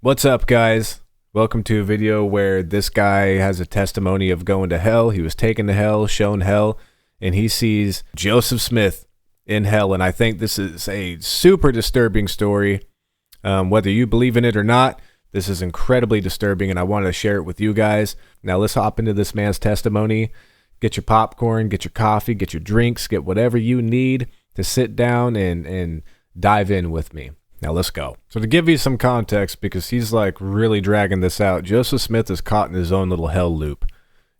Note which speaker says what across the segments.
Speaker 1: What's up, guys? Welcome to a video where this guy has a testimony of going to hell. He was taken to hell, shown hell, and he sees Joseph Smith in hell. And I think this is a super disturbing story. Whether you believe in it or not, this is incredibly disturbing, and I wanted to share it with you guys. Now let's hop into this man's testimony. Get your popcorn, get your coffee, get your drinks, get whatever you need to sit down and dive in with me. Now let's go. So to give you some context, because he's like really dragging this out, Joseph Smith is caught in his own little hell loop,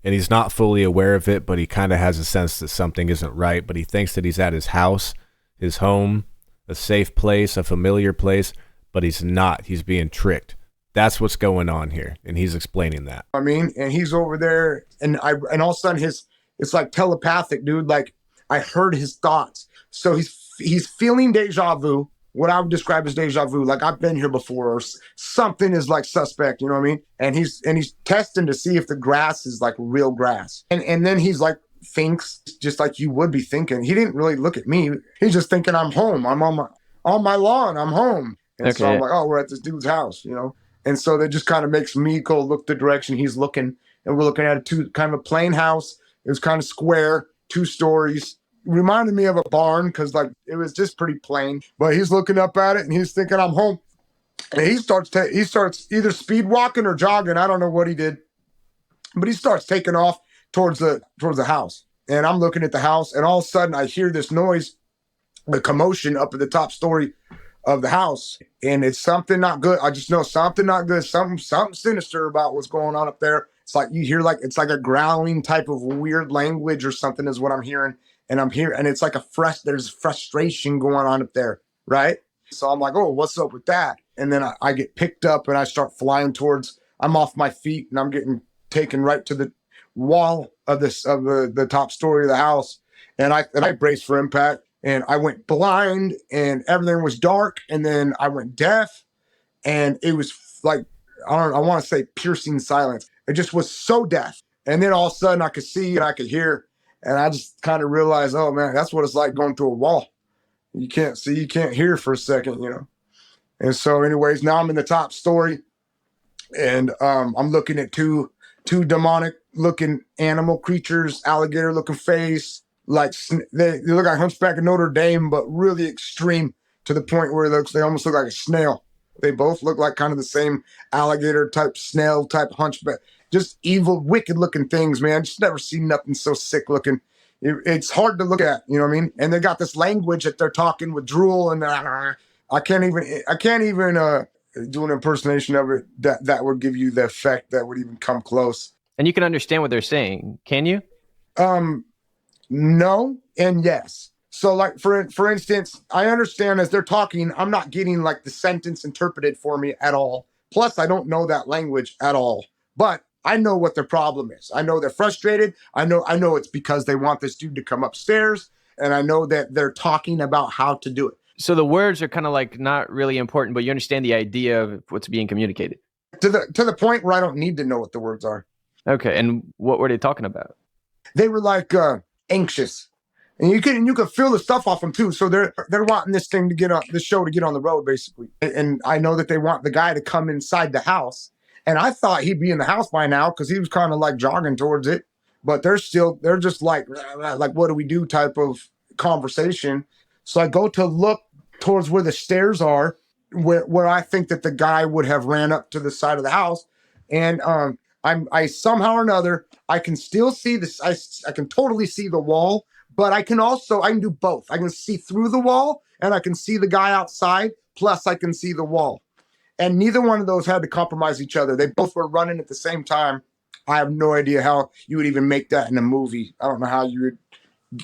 Speaker 1: and he's not fully aware of it, but he kind of has a sense that something isn't right, but he thinks that he's at his house, his home, a safe place, a familiar place, but he's not. He's being tricked. That's what's going on here, and he's explaining that.
Speaker 2: I mean, and he's over there, and all of a sudden it's like telepathic, dude. Like I heard his thoughts. So he's feeling deja vu. What I would describe as deja vu, like I've been here before, or something is like suspect, you know what I mean? And he's testing to see if the grass is like real grass. And then he's like thinks just like you would be thinking. He didn't really look at me. He's just thinking I'm home. I'm on my lawn. I'm home. And so I'm like, oh, we're at this dude's house, you know? And so that just kind of makes me go look the direction he's looking. And we're looking at kind of a plain house. It was kind of square, 2 stories. Reminded me of a barn because like it was just pretty plain. But he's looking up at it and he's thinking I'm home. And he starts either speed walking or jogging. I don't know what he did, but he starts taking off towards the house. And I'm looking at the house, and all of a sudden I hear this noise, the commotion up at the top story of the house, and it's something not good. I just know something not good, something sinister about what's going on up there. It's like you hear it's like a growling type of weird language or something is what I'm hearing. And I'm here, and it's like there's frustration going on up there, right? So I'm like, oh, what's up with that? And then I get picked up, and I start flying I'm off my feet, and I'm getting taken right to the wall of the top story of the house. And I braced for impact, and I went blind, and everything was dark, and then I went deaf, and it was like, I want to say piercing silence. It just was so deaf. And then all of a sudden I could see and I could hear. And I just kind of realized, oh man, that's what it's like going through a wall. You can't see, you can't hear for a second, you know? And so anyways, now I'm in the top story, and I'm looking at two demonic looking animal creatures, alligator looking face, like they look like Hunchback of Notre Dame, but really extreme to the point where they almost look like a snail. They both look like kind of the same alligator type, snail type hunchback. Just evil, wicked looking things, man. Just never seen nothing so sick looking. It's hard to look at, you know what I mean? And they got this language that they're talking with drool, and I can't even do an impersonation of it that would give you the effect that would even come close.
Speaker 3: And you can understand what they're saying, can you?
Speaker 2: No and yes. So like for instance, I understand as they're talking, I'm not getting like the sentence interpreted for me at all. Plus, I don't know that language at all. But I know what their problem is. I know they're frustrated. I know it's because they want this dude to come upstairs, and I know that they're talking about how to do it.
Speaker 3: So the words are kind of like not really important, but you understand the idea of what's being communicated.
Speaker 2: To the point where I don't need to know what the words are.
Speaker 3: Okay, and what were they talking about?
Speaker 2: They were like anxious, and you can feel the stuff off them too. So they're wanting this thing to get on the show to get on the road basically, and I know that they want the guy to come inside the house. And I thought he'd be in the house by now because he was kind of like jogging towards it. But they're just like, what do we do type of conversation. So I go to look towards where the stairs are, where I think that the guy would have ran up to the side of the house. And I somehow or another, I can still see this. I can totally see the wall, but I can do both. I can see through the wall, and I can see the guy outside. Plus I can see the wall. And neither one of those had to compromise each other. They both were running at the same time. I have no idea how you would even make that in a movie. I don't know how you would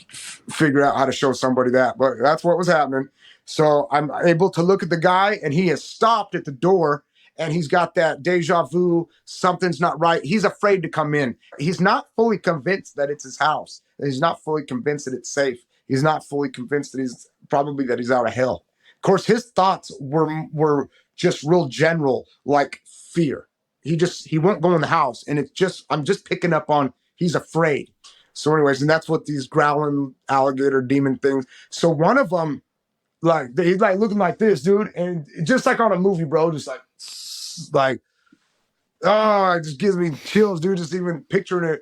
Speaker 2: figure out how to show somebody that, but that's what was happening. So I'm able to look at the guy, and he has stopped at the door, and he's got that deja vu, something's not right. He's afraid to come in. He's not fully convinced that it's his house. He's not fully convinced that it's safe. He's not fully convinced that he's out of hell. Of course, his thoughts were just real general, like fear. He won't go in the house, and I'm just picking up on he's afraid. So anyways, and that's what these growling alligator demon things. So one of them, like he's like looking like this, dude, and just like on a movie, bro, just like like, oh, it just gives me chills, dude, just even picturing it.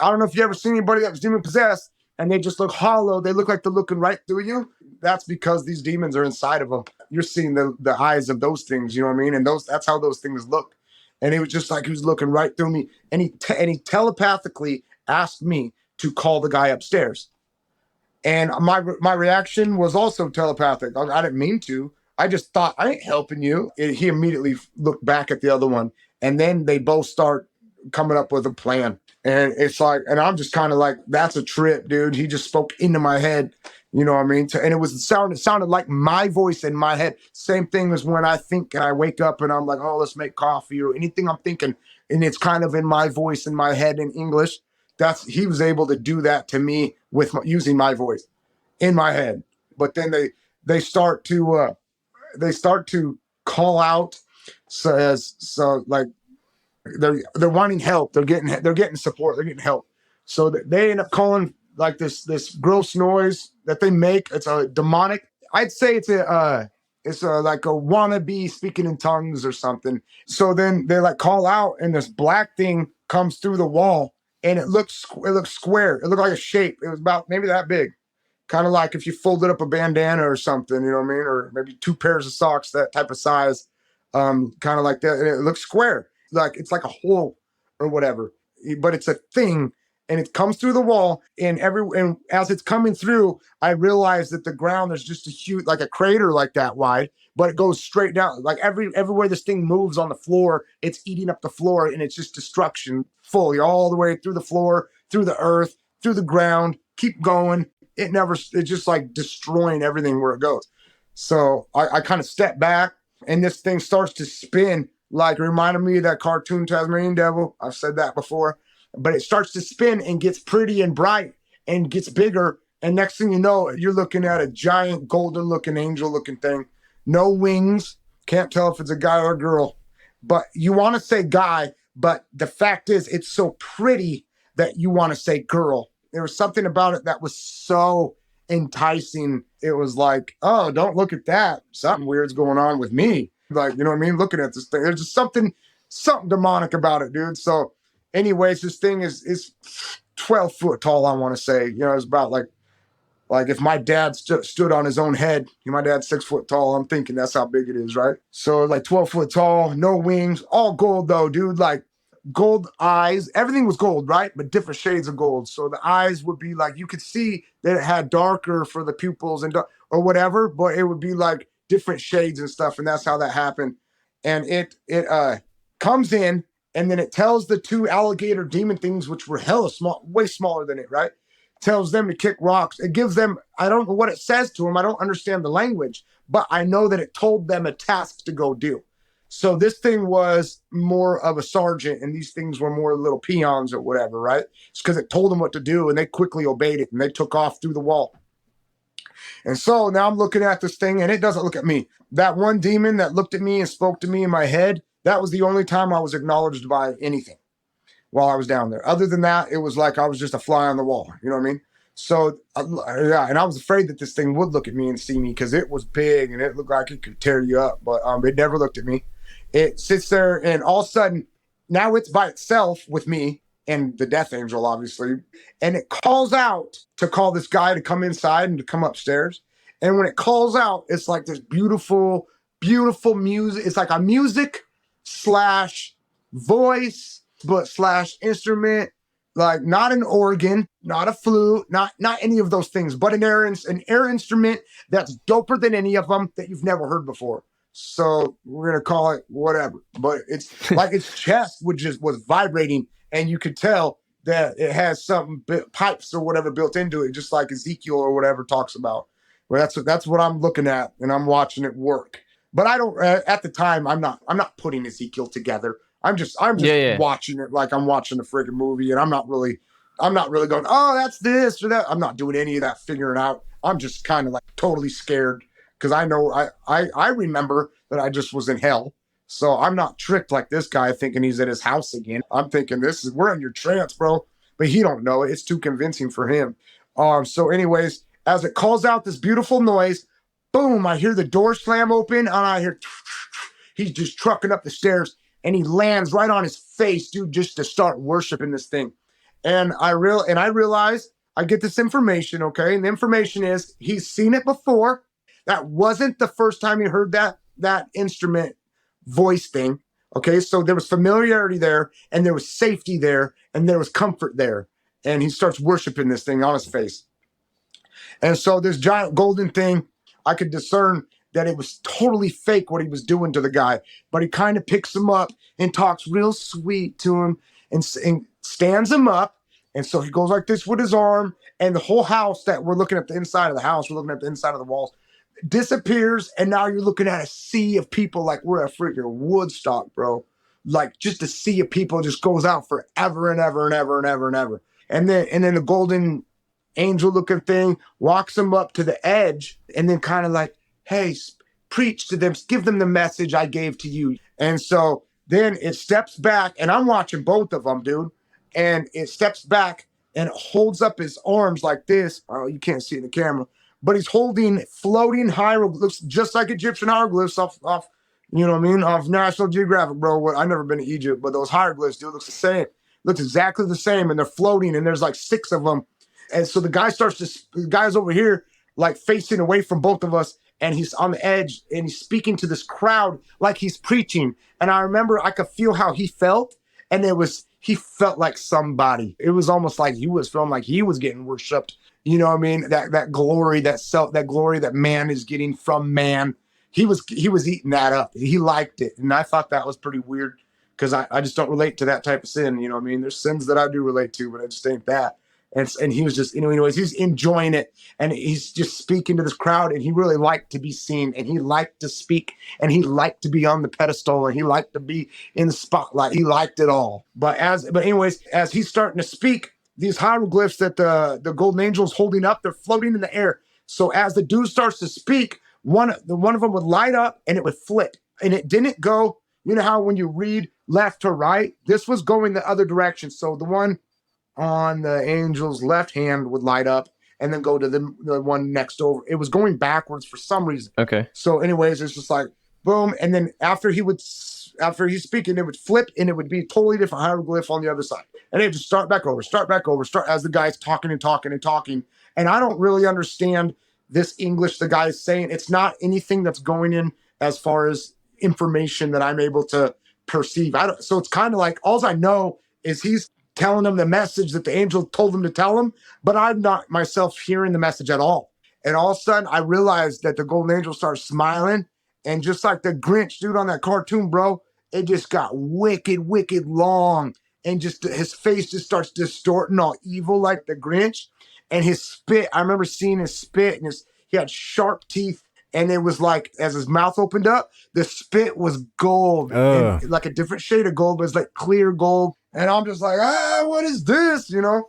Speaker 2: I don't know if you ever seen anybody that was demon possessed and they just look hollow. They look like they're looking right through you. That's because these demons are inside of them. You're seeing the eyes of those things, you know what I mean? And that's how those things look. And it was just like he was looking right through me. And he telepathically asked me to call the guy upstairs. And my reaction was also telepathic. I didn't mean to. I just thought, I ain't helping you. He immediately looked back at the other one. And then they both start coming up with a plan. And it's like, and I'm just kind of like, that's a trip, dude. He just spoke into my head. You know what I mean? And it sounded like my voice in my head. Same thing as when I think and I wake up and I'm like, oh, let's make coffee or anything I'm thinking. And it's kind of in my voice in my head in English. He was able to do that to me with using my voice in my head. But then they start to call out. So like they're wanting help. They're getting support. They're getting help. So they end up calling like this gross noise that they make. It's a demonic. I'd say it's like a wannabe speaking in tongues or something. So then they like call out, and this black thing comes through the wall, and it looks square. It looked like a shape. It was about maybe that big, kind of like if you folded up a bandana or something. You know what I mean? Or maybe 2 pairs of socks, that type of size, kind of like that. And it looks square, like it's like a hole or whatever. But it's a thing. And it comes through the wall, and as it's coming through, I realize that the ground is just a huge, like a crater like that wide, but it goes straight down. Like everywhere this thing moves on the floor, it's eating up the floor, and it's just destruction fully all the way through the floor, through the earth, through the ground, keep going. It's just like destroying everything where it goes. So I kind of step back, and this thing starts to spin, like it reminded me of that cartoon Tasmanian Devil. I've said that before. But it starts to spin and gets pretty and bright and gets bigger. And next thing you know, you're looking at a giant golden looking angel looking thing. No wings. Can't tell if it's a guy or a girl. But you want to say guy, but the fact is it's so pretty that you want to say girl. There was something about it that was so enticing. It was like, oh, don't look at that. Something weird's going on with me. Like, you know what I mean? Looking at this thing. There's just something demonic about it, dude. So anyways, this thing is 12 foot tall, I want to say. You know, it's about like if my dad stood on his own head. My dad's 6 foot tall. I'm thinking that's how big it is, right? So like 12 foot tall, no wings, all gold though, dude. Like gold eyes. Everything was gold, right? But different shades of gold. So the eyes would be like, you could see that it had darker for the pupils or whatever, but it would be like different shades and stuff. And that's how that happened. And it comes in. And then it tells the 2 alligator demon things, which were hella small, way smaller than it, right? Tells them to kick rocks. It gives them, I don't know what it says to them. I don't understand the language, but I know that it told them a task to go do. So this thing was more of a sergeant, and these things were more little peons or whatever, right? It's because it told them what to do, and they quickly obeyed it, and they took off through the wall. And so now I'm looking at this thing, and it doesn't look at me. That one demon that looked at me and spoke to me in my head, that was the only time I was acknowledged by anything while I was down there. Other than that, it was like I was just a fly on the wall. You know what I mean? So, yeah, and I was afraid that this thing would look at me and see me because it was big and it looked like it could tear you up. But it never looked at me. It sits there, and all of a sudden, now it's by itself with me and the death angel, obviously. And it calls out to call this guy to come inside and to come upstairs. And when it calls out, it's like this beautiful, beautiful music. It's like a music / voice, but / instrument, like not an organ, not a flute, not any of those things, but an air instrument that's doper than any of them that you've never heard before. So we're gonna call it whatever. But it's like its chest was vibrating, and you could tell that it has some pipes or whatever built into it, just like Ezekiel or whatever talks about. Well, that's what I'm looking at, and I'm watching it work. But I don't. At the time, I'm not putting Ezekiel together. I'm just watching it like I'm watching a freaking movie, and I'm not really going, oh, that's this or that. I'm not doing any of that figuring out. I'm just kind of like totally scared because I know I remember that I just was in hell. So I'm not tricked like this guy thinking he's at his house again. I'm thinking we're in your trance, bro. But he don't know it. It's too convincing for him. So anyways, as it calls out this beautiful noise, boom, I hear the door slam open, and I he's just trucking up the stairs and he lands right on his face, dude, just to start worshiping this thing. And I realize I get this information, okay? And the information is he's seen it before. That wasn't the first time he heard that instrument voice thing. Okay, so there was familiarity there, and there was safety there, and there was comfort there. And he starts worshiping this thing on his face. And so this giant golden thing, I could discern that it was totally fake what he was doing to the guy. But he kind of picks him up and talks real sweet to him and stands him up. And so he goes like this with his arm, and the whole house that we're looking at the inside of the house, we're looking at the inside of the walls, disappears. And now you're looking at a sea of people like we're at freaking Woodstock, bro. Like just a sea of people just goes out forever and ever and ever and ever and ever. And then the golden angel looking thing walks them up to the edge and then kind of like, hey, preach to them, give them the message I gave to you. And so then it steps back, and I'm watching both of them, dude. And it steps back and holds up his arms like this. Oh, you can't see in the camera, but he's holding floating hieroglyphs, just like Egyptian hieroglyphs off, you know what I mean, off National Geographic, bro. I've never been to Egypt, but those hieroglyphs, dude, looks the same. Looks exactly the same, and they're floating, and there's like 6 of them. And so the guy's over here, like facing away from both of us, and he's on the edge, and he's speaking to this crowd like he's preaching. And I remember I could feel how he felt, and he felt like somebody. It was almost like he was feeling like he was getting worshipped. You know what I mean? That glory, that glory that man is getting from man. He was eating that up. He liked it. And I thought that was pretty weird because I just don't relate to that type of sin. You know what I mean? There's sins that I do relate to, but I just ain't that. And he was just, anyways, he's enjoying it. And he's just speaking to this crowd, and he really liked to be seen, and he liked to speak, and he liked to be on the pedestal, and he liked to be in the spotlight. He liked it all. But anyways, as he's starting to speak, these hieroglyphs that the golden angel is holding up, they're floating in the air. So as the dude starts to speak, one of them would light up and it would flip. And it didn't go, you know how when you read left to right, this was going the other direction. So the one on the angel's left hand would light up and then go to the one next over. It was going backwards for some reason.
Speaker 3: Okay.
Speaker 2: So anyways, it's just like, boom. And then after he's speaking, it would flip and it would be a totally different hieroglyph on the other side. And it would just start back over as the guy's talking and talking and talking. And I don't really understand this English the guy's saying. It's not anything that's going in as far as information that I'm able to perceive. So it's kind of like, all I know is he's telling them the message that the angel told him to tell him, but I'm not myself hearing the message at all. And all of a sudden I realized that the golden angel starts smiling, and just like the Grinch dude on that cartoon, bro, it just got wicked long, and just his face just starts distorting all evil like the Grinch. And his spit, I remember seeing his spit, and he had sharp teeth, and it was like, as his mouth opened up, the spit was gold, and like a different shade of gold, but it's like clear gold. And I'm just like, what is this, you know?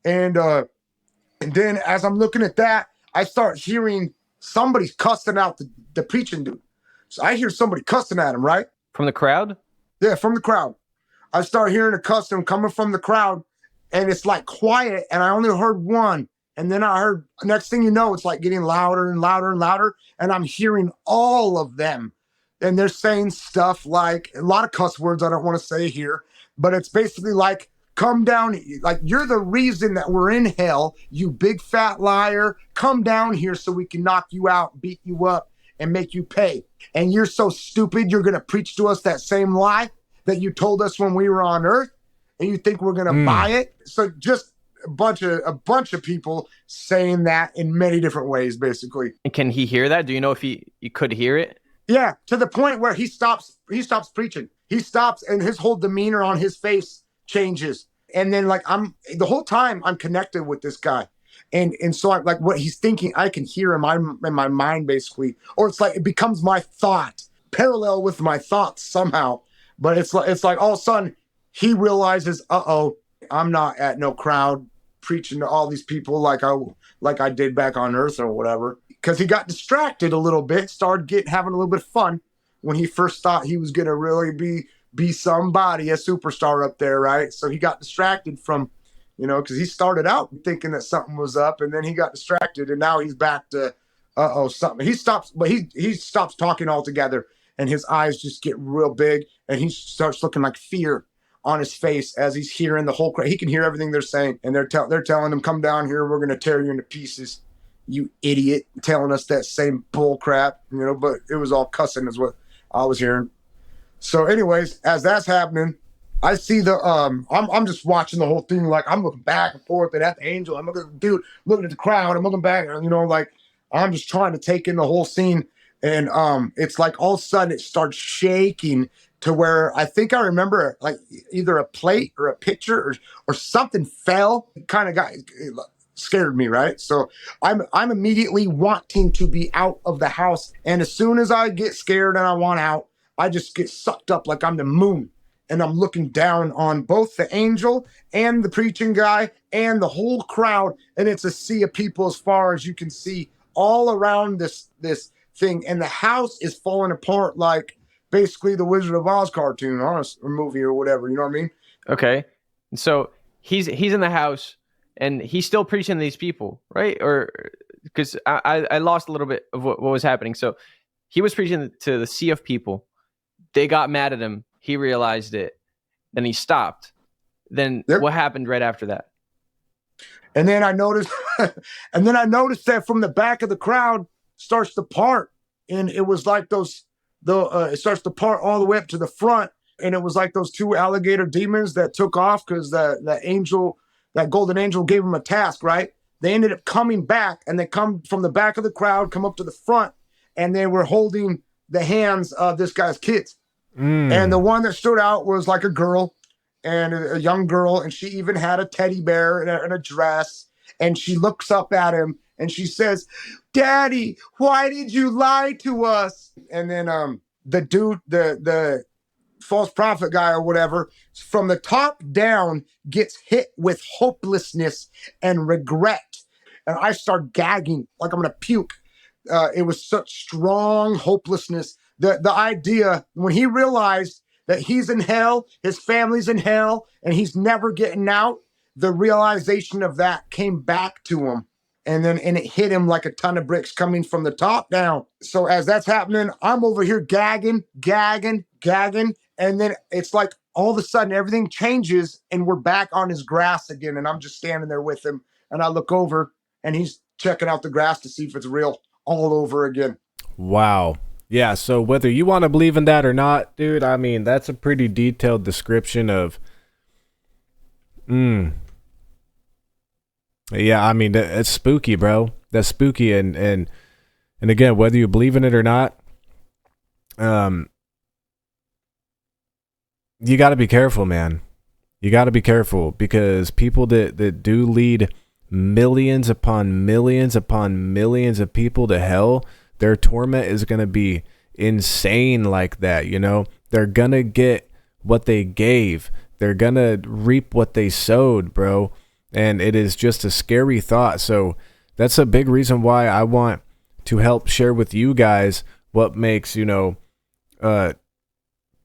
Speaker 2: And then as I'm looking at that, I start hearing somebody cussing out the preaching dude. So I hear somebody cussing at him, right?
Speaker 3: From the crowd?
Speaker 2: Yeah, from the crowd. I start hearing a cussing coming from the crowd, and it's like quiet, and I only heard one. And then I heard, next thing you know, it's like getting louder and louder and louder, and I'm hearing all of them. And they're saying stuff like, a lot of cuss words I don't want to say here, but it's basically like, come down, like, you're the reason that we're in hell, you big fat liar. Come down here so we can knock you out, beat you up, and make you pay. And you're so stupid, you're going to preach to us that same lie that you told us when we were on earth, and you think we're going to buy it? So just a bunch of people saying that in many different ways, basically.
Speaker 3: And can he hear that? Do you know if he could hear it?
Speaker 2: Yeah, to the point where he stops preaching. He stops, and his whole demeanor on his face changes. And then like the whole time I'm connected with this guy. And so I, like what he's thinking, I can hear in my mind basically, or it's like it becomes my thought, parallel with my thoughts somehow. But it's like all of a sudden he realizes, I'm not at no crowd preaching to all these people like I did back on earth or whatever. Because he got distracted a little bit, started having a little bit of fun when he first thought he was gonna really be somebody, a superstar up there, right? So he got distracted from, because he started out thinking that something was up, and then he got distracted, and now he's back to something. He stops talking altogether, and his eyes just get real big, and he starts looking like fear on his face as he's hearing the whole crowd. He can hear everything they're saying, and they're telling him, "Come down here, we're gonna tear you into pieces, you idiot," telling us that same bull crap, but it was all cussing is what I was hearing. So anyways, as that's happening, I see I'm just watching the whole thing. Like, I'm looking back and forth and at the angel. I'm looking at the crowd. I'm looking back, like I'm just trying to take in the whole scene. And it's like all of a sudden it starts shaking to where I think I remember like either a plate or a pitcher or something fell. It kind of scared me, right? So I'm immediately wanting to be out of the house. And as soon as I get scared and I want out, I just get sucked up like I'm the moon. And I'm looking down on both the angel and the preaching guy and the whole crowd. And it's a sea of people as far as you can see all around this thing. And the house is falling apart like basically the Wizard of Oz cartoon or movie or whatever. You know what I mean?
Speaker 3: Okay. So he's in the house and he's still preaching to these people, right? Or because I lost a little bit of what was happening. So he was preaching to the sea of people. They got mad at him. He realized it. Then he stopped. Then What happened right after that?
Speaker 2: And then I noticed, that from the back of the crowd starts to part, and it was like it starts to part all the way up to the front, and it was like those two alligator demons that took off because that golden angel gave them a task, right? They ended up coming back, and they come from the back of the crowd, come up to the front, and they were holding the hands of this guy's kids. And the one that stood out was like a girl, and a young girl, and she even had a teddy bear and a dress, and she looks up at him and she says, "Daddy, why did you lie to us?" And then the dude, the false prophet guy or whatever, from the top down gets hit with hopelessness and regret, and I start gagging like I'm gonna puke. It was such strong hopelessness. The idea when he realized that he's in hell, his family's in hell, and he's never getting out, the realization of that came back to him. And it hit him like a ton of bricks coming from the top down. So as that's happening, I'm over here gagging. And then it's like all of a sudden everything changes and we're back on his grass again. And I'm just standing there with him. And I look over and he's checking out the grass to see if it's real all over again.
Speaker 1: Wow. Yeah, so whether you want to believe in that or not, dude, I mean, that's a pretty detailed description of... Yeah, I mean, it's spooky, bro. That's spooky, and again, whether you believe in it or not, you got to be careful, man. You got to be careful, because people that do lead millions upon millions upon millions of people to hell, their torment is going to be insane like that, They're going to get what they gave. They're going to reap what they sowed, bro. And it is just a scary thought. So that's a big reason why I want to help share with you guys what makes,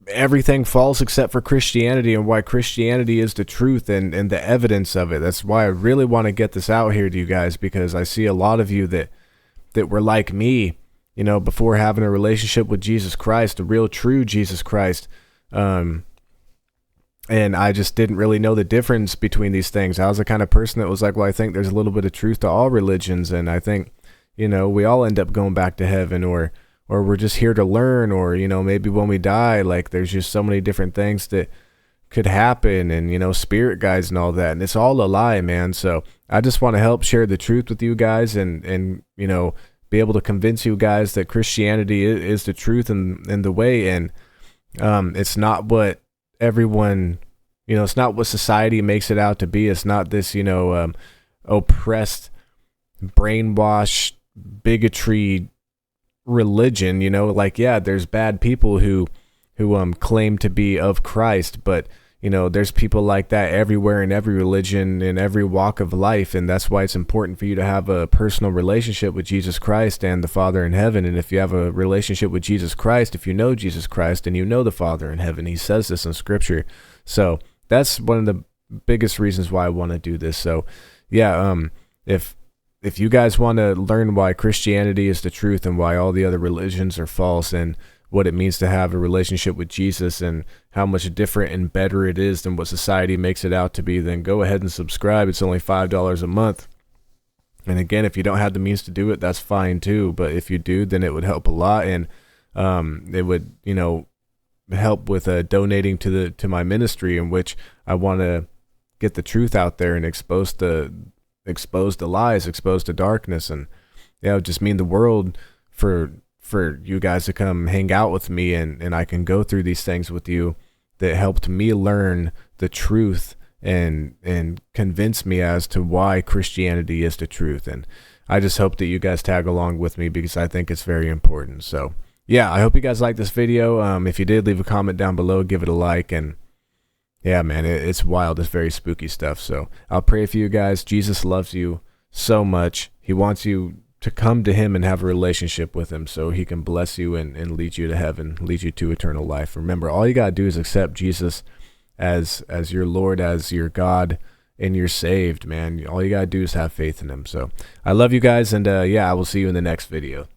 Speaker 1: everything false except for Christianity, and why Christianity is the truth and the evidence of it. That's why I really want to get this out here to you guys, because I see a lot of you that were like me, before having a relationship with Jesus Christ, the real true Jesus Christ. And I just didn't really know the difference between these things. I was the kind of person that was like, well, I think there's a little bit of truth to all religions. And I think, we all end up going back to heaven, or we're just here to learn, or, maybe when we die, like there's just so many different things that could happen, and, spirit guides and all that. And it's all a lie, man. So I just want to help share the truth with you guys and be able to convince you guys that Christianity is the truth and the way. And it's not what everyone, it's not what society makes it out to be. It's not this, oppressed, brainwashed, bigotry religion, there's bad people who claim to be of Christ, but there's people like that everywhere in every religion, in every walk of life. And that's why it's important for you to have a personal relationship with Jesus Christ and the Father in heaven. And if you have a relationship with Jesus Christ, if you know Jesus Christ and you know the Father in heaven, he says this in Scripture. So that's one of the biggest reasons why I want to do this. So yeah, if you guys want to learn why Christianity is the truth and why all the other religions are false, and what it means to have a relationship with Jesus and how much different and better it is than what society makes it out to be, then go ahead and subscribe. It's only $5 a month. And again, if you don't have the means to do it, that's fine too. But if you do, then it would help a lot. And it would, help with donating to my ministry, in which I want to get the truth out there and expose the lies, expose the darkness. And it would just mean the world for you guys to come hang out with me, and I can go through these things with you that helped me learn the truth and convince me as to why Christianity is the truth. And I just hope that you guys tag along with me, because I think it's very important. So yeah, I hope you guys liked this video. If you did, leave a comment down below, give it a like, and yeah, man, it's wild. It's very spooky stuff. So I'll pray for you guys. Jesus loves you so much. He wants you to come to him and have a relationship with him so he can bless you and lead you to heaven, lead you to eternal life. Remember, all you got to do is accept Jesus as your Lord, as your God, and you're saved, man. All you got to do is have faith in him. So I love you guys, and yeah, I will see you in the next video.